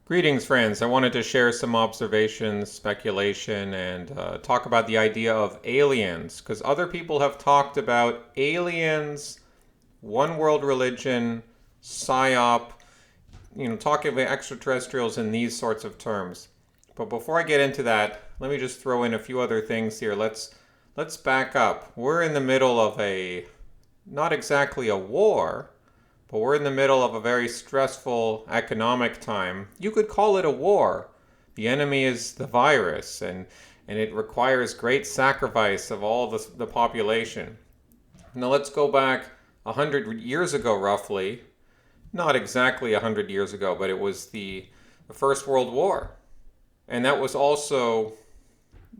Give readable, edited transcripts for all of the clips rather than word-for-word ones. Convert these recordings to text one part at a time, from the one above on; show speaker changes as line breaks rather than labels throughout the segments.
Greetings, friends. I wanted to share some observations, speculation, and talk about the idea of aliens, because other people have talked about aliens, one world religion, PSYOP, talking about extraterrestrials in these sorts of terms. But before I get into that, let me just throw in a few other things here. Let's back up. We're in the middle of not exactly a war, but we're in the middle of a very stressful economic time. You could call it a war. The enemy is the virus, and it requires great sacrifice of all the population. Now let's go back 100 years ago, roughly. Not exactly 100 years ago, but it was the First World War. And that was also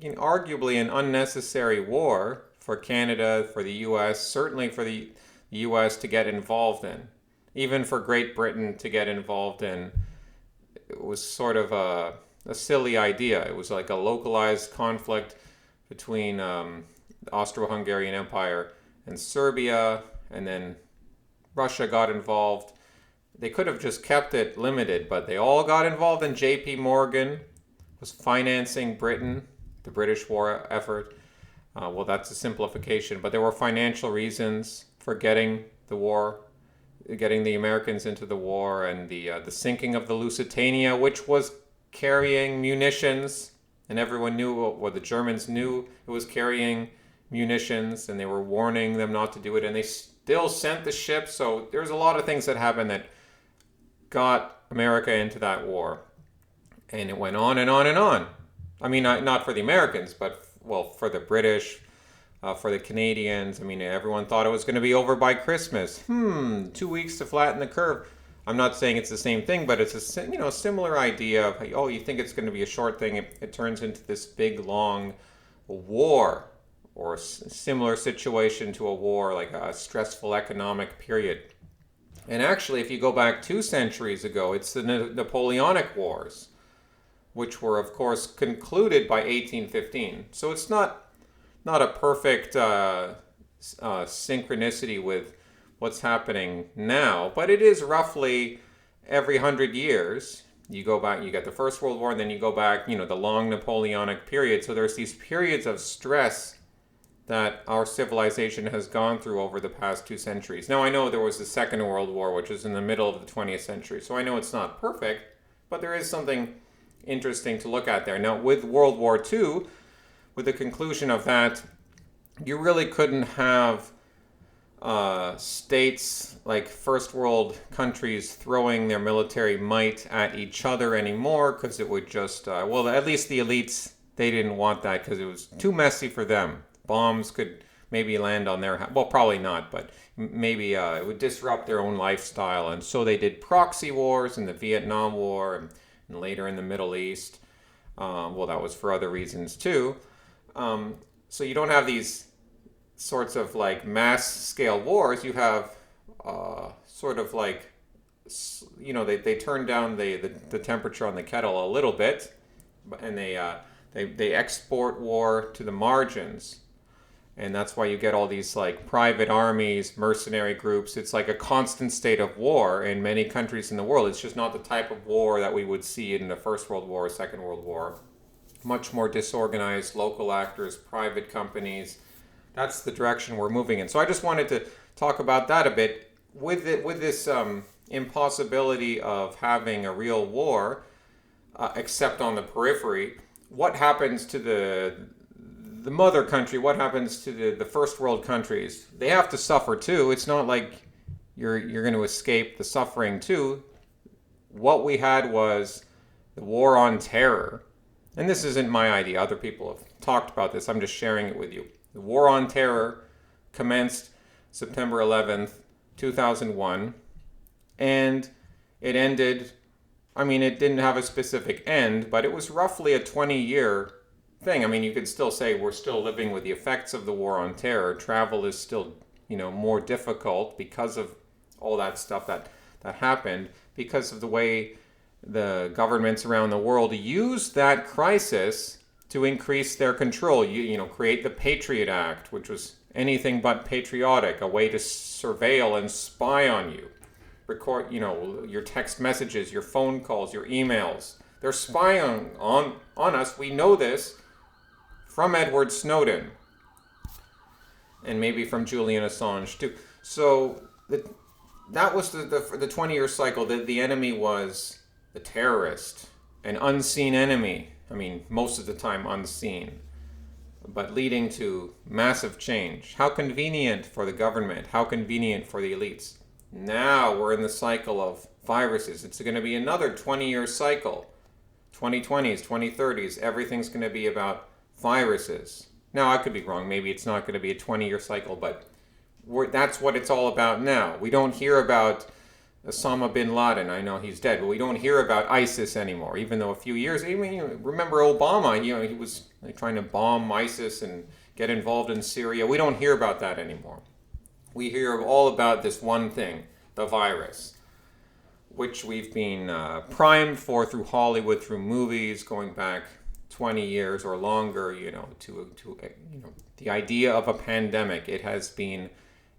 arguably an unnecessary war for Canada, for the US, certainly for the US to get involved in. Even for Great Britain to get involved in, it was sort of a silly idea. It was like a localized conflict between the Austro-Hungarian Empire and Serbia, and then Russia got involved. They could have just kept it limited, but they all got involved, and J.P. Morgan was financing Britain, the British war effort. Well, that's a simplification, but there were financial reasons for getting the Americans into the war, and the sinking of the Lusitania, which was carrying munitions, and everyone knew, or the Germans knew it was carrying munitions, and they were warning them not to do it, and they still sent the ship. So there's a lot of things that happened that got America into that war, and it went on and on and on. I mean, not for the Americans, but for the British, for the Canadians. I mean, everyone thought it was going to be over by Christmas. 2 weeks to flatten the curve. I'm not saying it's the same thing, but it's a similar idea of, oh, you think it's going to be a short thing. It turns into this big, long war, or a similar situation to a war, like a stressful economic period. And actually, if you go back 2 centuries ago, it's the Napoleonic Wars, which were, of course, concluded by 1815. So it's not a perfect synchronicity with what's happening now, but it is roughly every 100 years. You go back, you get the First World War, and then you go back, the long Napoleonic period. So there's these periods of stress that our civilization has gone through over the past 2 centuries. Now, I know there was the Second World War, which was in the middle of the 20th century, so I know it's not perfect, but there is something interesting to look at there. Now, with World War II, with the conclusion of that, you really couldn't have states like first world countries throwing their military might at each other anymore, because it would just, at least the elites, they didn't want that because it was too messy for them. Bombs could maybe land on their well, probably not, but maybe it would disrupt their own lifestyle. And so they did proxy wars in the Vietnam War, and later in the Middle East. That was for other reasons too. So you don't have these sorts of like mass scale wars. You have sort of like, they turn down the temperature on the kettle a little bit, and they export war to the margins. And that's why you get all these like private armies, mercenary groups. It's like a constant state of war in many countries in the world. It's just not the type of war that we would see in the First World War, Second World War. Much more disorganized, local actors, private companies. That's the direction we're moving in. So I just wanted to talk about that a bit. With this impossibility of having a real war, except on the periphery, what happens to the mother country? What happens to the first world countries? They have to suffer too. It's not like you're going to escape the suffering too. What we had was the war on terror. And this isn't my idea. Other people have talked about this. I'm just sharing it with you. The war on terror commenced September 11th, 2001, and it ended, it didn't have a specific end, but it was roughly a 20-year thing. You could still say we're still living with the effects of the war on terror. Travel is still, more difficult because of all that stuff that happened, because of the way the governments around the world used that crisis to increase their control. Create the Patriot Act, which was anything but patriotic, a way to surveil and spy on you. record, your text messages, your phone calls, your emails. They're spying on us. We know this from Edward Snowden. And maybe from Julian Assange too. So that was the 20-year cycle. The enemy was the terrorist, an unseen enemy. I mean, most of the time unseen, but leading to massive change. How convenient for the government. How convenient for the elites. Now we're in the cycle of viruses. It's going to be another 20-year cycle. 2020s, 2030s, everything's going to be about viruses. Now, I could be wrong. Maybe it's not going to be a 20-year cycle, but that's what it's all about now. We don't hear about Osama bin Laden. I know he's dead, but we don't hear about ISIS anymore, even though a few years... remember Obama, he was trying to bomb ISIS and get involved in Syria. We don't hear about that anymore. We hear all about this one thing, the virus, which we've been primed for through Hollywood, through movies, going back 20 years or longer, to the idea of a pandemic. It has been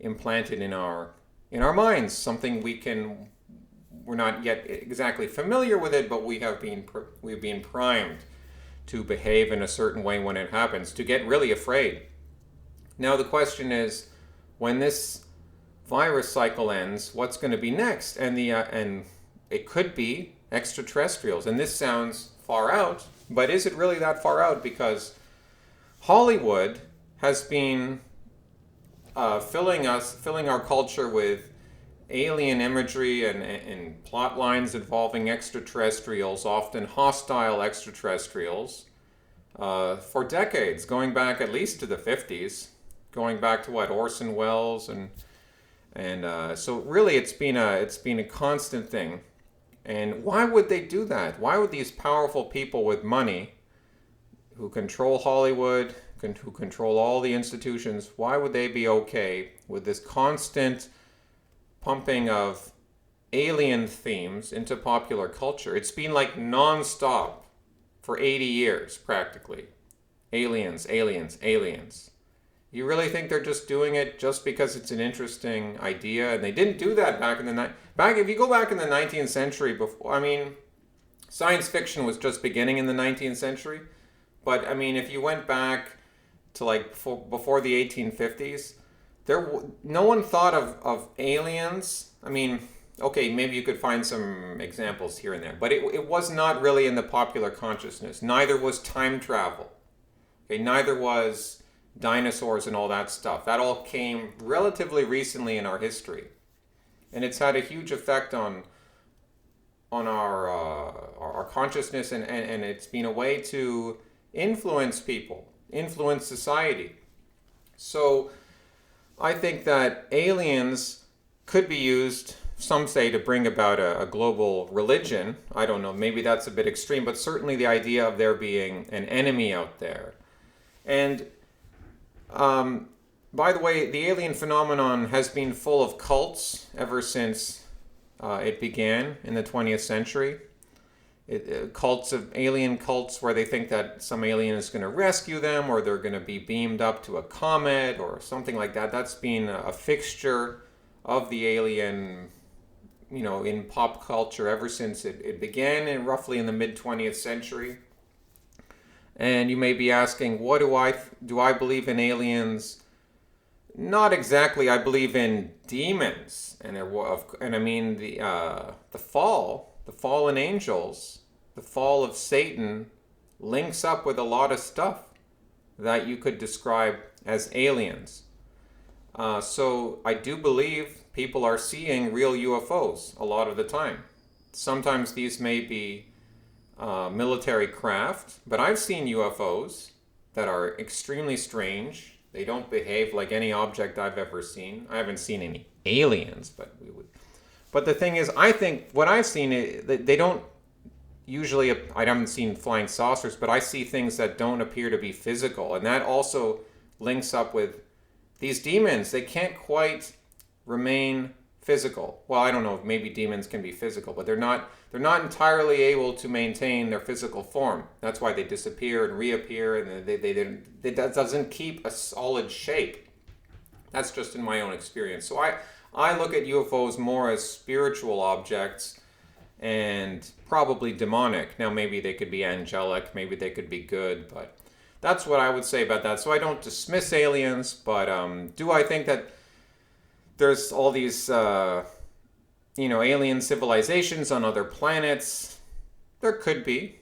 implanted in our minds, something we're not yet exactly familiar with it, but we've been primed to behave in a certain way when it happens, to get really afraid. Now the question is, when this virus cycle ends, what's going to be next? And it could be extraterrestrials. And this sounds far out, but is it really that far out? Because Hollywood has been filling our culture with alien imagery and plot lines involving extraterrestrials, often hostile extraterrestrials, for decades, going back at least to the 50s, going back to Orson Welles, and so really it's been a constant thing. And why would they do that? Why would these powerful people with money, who control Hollywood, who control all the institutions, why would they be okay with this constant pumping of alien themes into popular culture? It's been like non-stop for 80 years, practically. Aliens, aliens, aliens. You really think they're just doing it just because it's an interesting idea? And they didn't do that back in the night. If you go back in the 19th century, science fiction was just beginning in the 19th century. But if you went back to before the 1850s, no one thought of aliens. Okay, maybe you could find some examples here and there, but it was not really in the popular consciousness. Neither was time travel. Okay, neither was dinosaurs and all that stuff. That all came relatively recently in our history, and it's had a huge effect on our consciousness, and it's been a way to influence people, influence society. So I think that aliens could be used, some say, to bring about a global religion. I don't know, maybe that's a bit extreme, but certainly the idea of there being an enemy out there. And by the way, the alien phenomenon has been full of cults ever since it began in the 20th century. Alien cults where they think that some alien is going to rescue them, or they're going to be beamed up to a comet or something like that. That's been a fixture of the alien, in pop culture ever since it began roughly in the mid-20th century. And you may be asking, what do I believe in aliens? Not exactly. I believe in demons, and the fallen angels, the fall of Satan, links up with a lot of stuff that you could describe as aliens. So I do believe people are seeing real UFOs a lot of the time. Sometimes these may be military craft, but I've seen UFOs that are extremely strange. They don't behave like any object I've ever seen. I haven't seen any aliens, but we would. But the thing is, I think what I've seen, they don't usually, I haven't seen flying saucers, but I see things that don't appear to be physical. And that also links up with these demons. They can't quite remain physical. Well, I don't know if maybe demons can be physical, but they're not entirely able to maintain their physical form. That's why they disappear and reappear, and that doesn't keep a solid shape. That's just in my own experience. So I look at UFOs more as spiritual objects and probably demonic. Now, maybe they could be angelic, maybe they could be good, but that's what I would say about that. So I don't dismiss aliens, but do I think that there's all these, alien civilizations on other planets? There could be,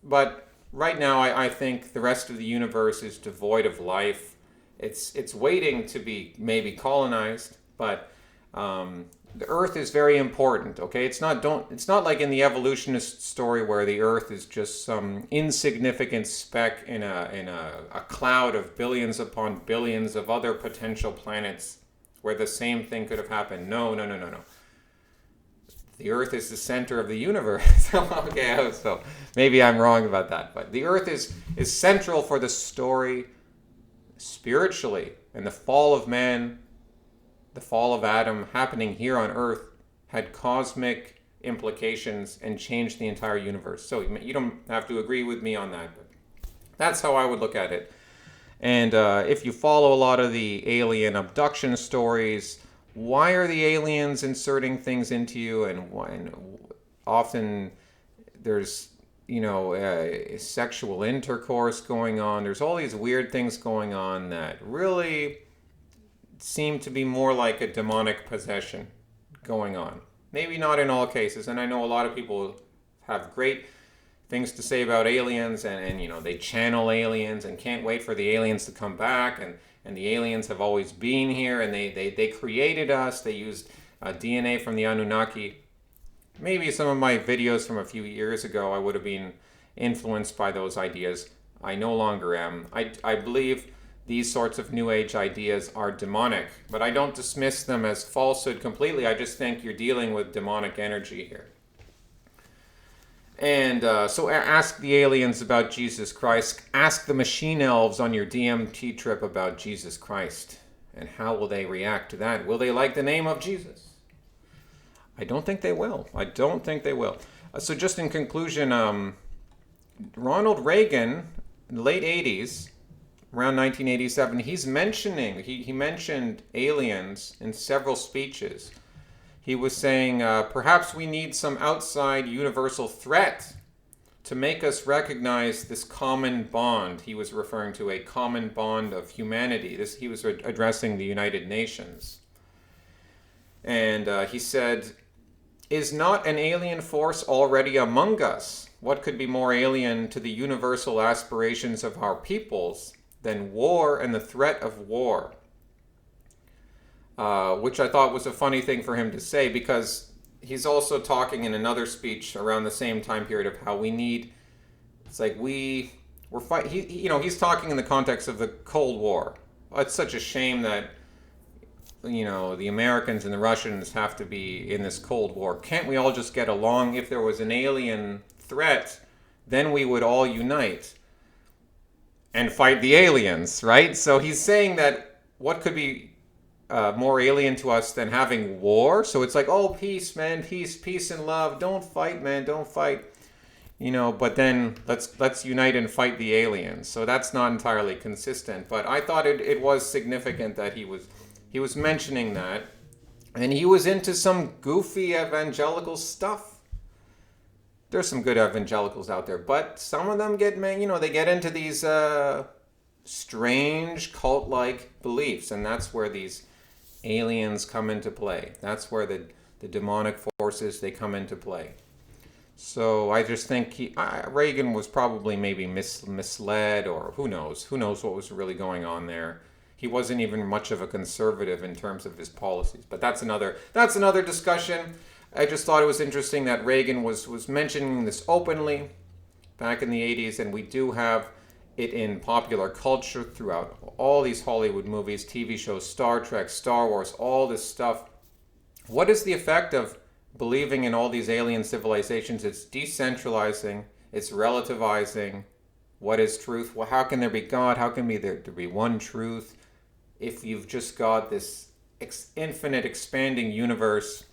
but right now I think the rest of the universe is devoid of life. It's waiting to be maybe colonized, but the Earth is very important. Okay, it's not like in the evolutionist story where the Earth is just some insignificant speck in a cloud of billions upon billions of other potential planets where the same thing could have happened. No. The Earth is the center of the universe. Okay, so maybe I'm wrong about that, but the Earth is central for the story spiritually, and the fall of man, the fall of Adam happening here on Earth had cosmic implications and changed the entire universe. So you don't have to agree with me on that, but that's how I would look at it. And if you follow a lot of the alien abduction stories, why are the aliens inserting things into you? And often there's, sexual intercourse going on. There's all these weird things going on that really seem to be more like a demonic possession going on. Maybe not in all cases, and I know a lot of people have great things to say about aliens, and they channel aliens and can't wait for the aliens to come back, and the aliens have always been here, and they created us. They used DNA from the Anunnaki. Maybe some of my videos from a few years ago, I would have been influenced by those ideas. I no longer am. I believe these sorts of New Age ideas are demonic, but I don't dismiss them as falsehood completely. I just think you're dealing with demonic energy here. And so ask the aliens about Jesus Christ. Ask the machine elves on your DMT trip about Jesus Christ. And how will they react to that? Will they like the name of Jesus? I don't think they will. So just in conclusion, Ronald Reagan, in the late 80s, around 1987, he mentioned aliens in several speeches. He was saying, perhaps we need some outside universal threat to make us recognize this common bond. He was referring to a common bond of humanity. He was addressing the United Nations. And he said, is not an alien force already among us? What could be more alien to the universal aspirations of our peoples than war and the threat of war? Which I thought was a funny thing for him to say, because he's also talking in another speech around the same time period of how we need, it's like we're fighting, he's talking in the context of the Cold War. It's such a shame that, the Americans and the Russians have to be in this Cold War. Can't we all just get along? If there was an alien threat, then we would all unite and fight the aliens, right? So he's saying that what could be more alien to us than having war? So it's like, oh, peace, man, peace and love. Don't fight, man, don't fight. But then let's unite and fight the aliens. So that's not entirely consistent. But I thought it was significant that he was mentioning that, and he was into some goofy evangelical stuff. There's some good evangelicals out there, but some of them they get into these strange cult-like beliefs, and that's where these aliens come into play. That's where the demonic forces, they come into play. So I just think Reagan was probably maybe misled, or who knows what was really going on there. He wasn't even much of a conservative in terms of his policies, but that's another discussion. I just thought it was interesting that Reagan was mentioning this openly back in the 80s, and we do have it in popular culture throughout all these Hollywood movies, TV shows, Star Trek, Star Wars, all this stuff. What is the effect of believing in all these alien civilizations? It's decentralizing, it's relativizing what is truth. Well, how can there be God? How can there be one truth if you've just got this infinite expanding universe?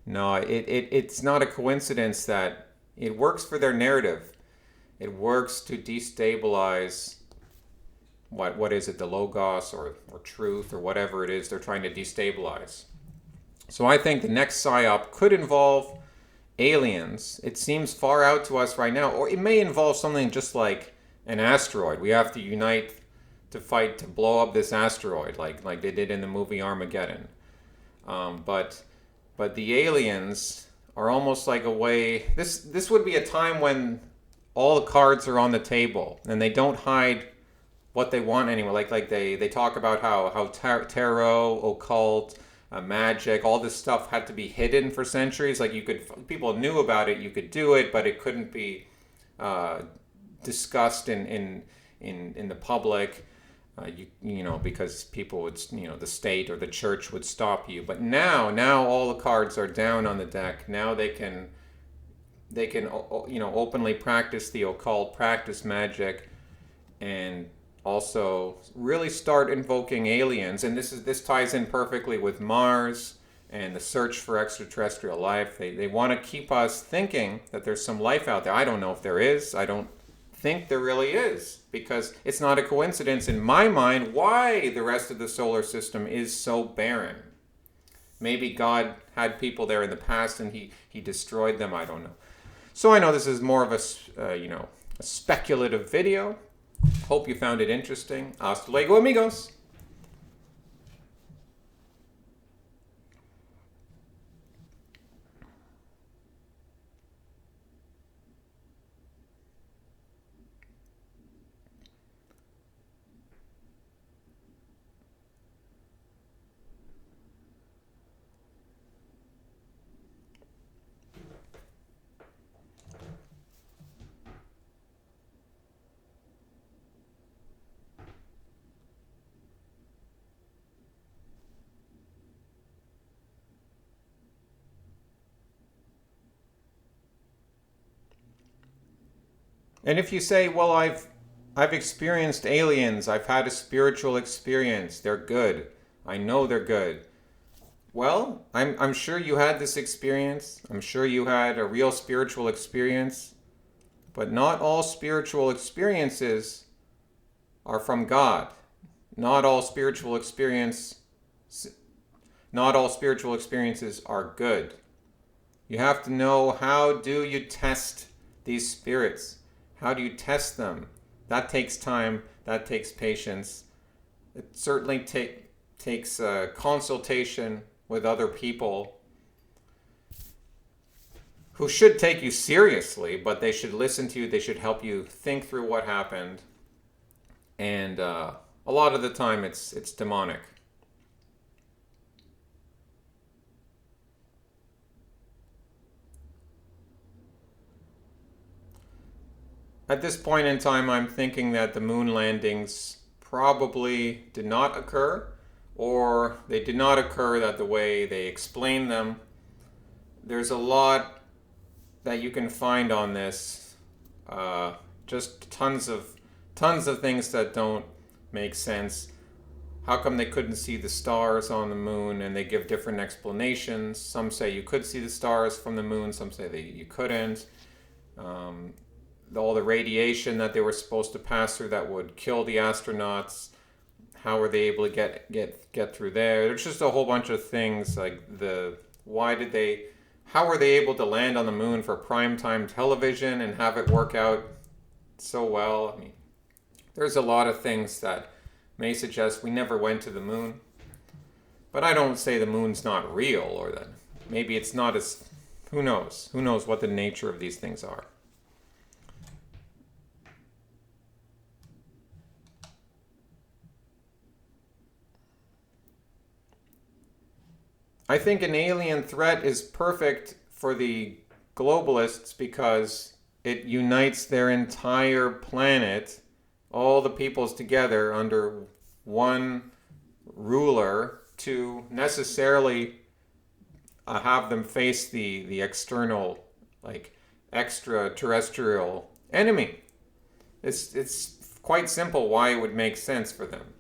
No, it's not a coincidence that it works for their narrative. It works to destabilize what is it, the logos or truth or whatever it is they're trying to destabilize. So I think the next PSYOP could involve aliens. It seems far out to us right now, or it may involve something just like an asteroid. We have to unite to fight to blow up this asteroid, like they did in the movie Armageddon. But the aliens are almost like a way. This would be a time when all the cards are on the table and they don't hide what they want anymore. Like they talk about how tarot, occult, magic, all this stuff had to be hidden for centuries. Like people knew about it, you could do it, but it couldn't be discussed in the public. Because people would, the state or the church would stop you. But now all the cards are down on the deck. Now they can openly practice the occult, practice magic, and also really start invoking aliens. And this ties in perfectly with Mars and the search for extraterrestrial life. They want to keep us thinking that there's some life out there. I don't know if there is. I don't think there really is, because it's not a coincidence in my mind why the rest of the solar system is so barren. Maybe God had people there in the past and he destroyed them. I don't know. So I know this is more of a speculative video. Hope you found it interesting. Hasta luego, amigos. And if you say, well, I've experienced aliens, I've had a spiritual experience, they're good. I know they're good. Well, I'm sure you had this experience. I'm sure you had a real spiritual experience. But not all spiritual experiences are from God. Not all spiritual experiences are good. You have to know, how do you test these spirits? How do you test them? That takes time. That takes patience. It certainly takes consultation with other people who should take you seriously, but they should listen to you. They should help you think through what happened. And a lot of the time it's demonic. At this point in time, I'm thinking that the moon landings probably did not occur, or they did not occur that the way they explain them. There's a lot that you can find on this. Just tons of things that don't make sense. How come they couldn't see the stars on the moon? And they give different explanations. Some say you could see the stars from the moon. Some say that you couldn't. All the radiation that they were supposed to pass through that would kill the astronauts. How were they able to get through there? There's just a whole bunch of things like how were they able to land on the moon for primetime television and have it work out so well? I mean, there's a lot of things that may suggest we never went to the moon. But I don't say the moon's not real, or that maybe it's not as, who knows? Who knows what the nature of these things are? I think an alien threat is perfect for the globalists because it unites their entire planet, all the peoples together under one ruler, to necessarily have them face the external, like, extraterrestrial enemy. It's quite simple why it would make sense for them.